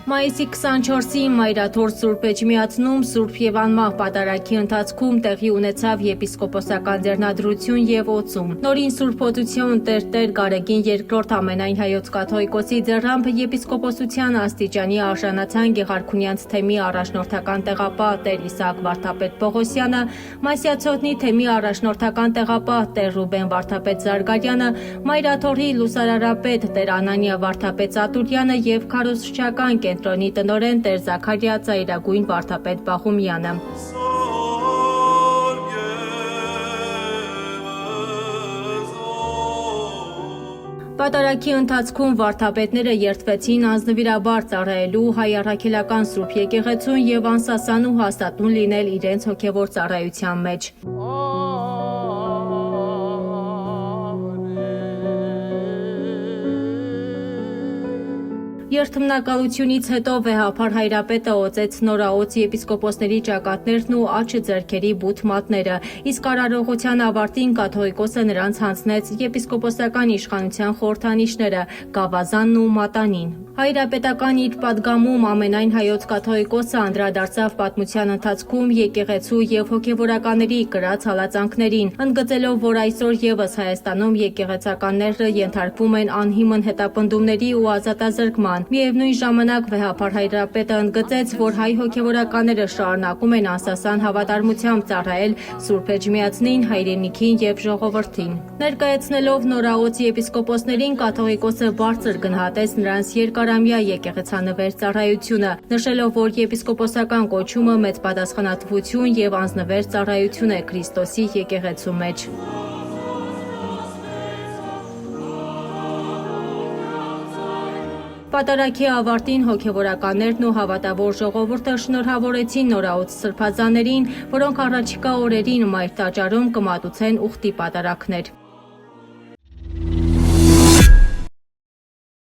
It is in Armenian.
Մայիսի 24-ին Մայրաթոր Սուրբ Էջմիածնում Սուրբ եւ անմահ պատարագի ընթացքում տեղի ունեցավ եպիսկոպոսական ձեռնադրություն եւ օծում։ Նորին Սուրբ Օծություն Տեր Գարեգին II ամենայն հայոց կաթողիկոսի ձեռամբ եպիսկոպոսության աստիճանի արժանացան Գեղարքունյանց թեմի առաջնորդական տեղապահ Տեր Իսահակ Վարդապետ Պողոսյանը, Մասյացոտնի թեմի առաջնորդական տեղապահ Տեր Ռուբեն Վարդապետ Զարգարյանը, Մայրաթորի լուսարարապետ Տեր Անանիա Վարդապետ Ծատուրյանը եւ քարոզչական կենտրոնի տնօրեն Տեր Զաքարիա Ծայրագույն Վարդապետ Բախումյանը։ Պատարագի ընթացքում վարդապետները երդվեցին անձնվիրաբար ծառայելու հայ առաքելական Սուրբ եկեղեցուն եւ անսասան ու հաստատուն լինել իրենց հոգեվոր ծառայության մեջ։ Երթմնակալությունից հետո վեհափար հայրապետը օծեց նորաոց եպիսկոպոսների ճակատներն ու աջ ձեռքերի բութ մատները, իսկ արարողության ավարտին կաթողիկոսը նրանց հանձնեց եպիսկոպոսական իշխանության խորհրդանիշները՝ գավազանն ու մատանին։ Հայրապետական իր պատգամում ամենայն հայոց կաթողիկոսը անդրադարձավ պատմության ընթացքում եկեղեցու եւ հոգեվորականների կրած հալածանքներին, ընդգծելով, որ այսօր եւս Հայաստանում եկեղեցականները ենթարկվում են անհիմն հետապնդումների ու ազատազրկման։ Միևնույն ժամանակ վեհափար հայրապետը ընդգծեց, որ հայ հոգեվորականները շարունակում են անսասան հավատարմությամբ ծառայել Սուրբ Էջմիածնին, հայրենիքին եւ ժողովրդին։ Ներկայացնելով նորաոց եպիսկոպոսներին, կաթողիկոսը բարձր գնահատեց նրանց երկարամյա եկեղեցանվեր ծառայությունը, նշելով, որ եպիսկոպոսական կոչումը մեծ պատասխանատվություն եւ անձնվեր ծառայություն է Քրիստոսի եկեղեցու մեջ։ Պատարագի ավարտին հոգեվորականներն ու հավատավոր ժողովուրդը շնորհավորեցին նորաոց սրբազաներին, որոնք առաջիկա օրերին Մայր տաճարում կմատուցեն ուխտի պատարագներ։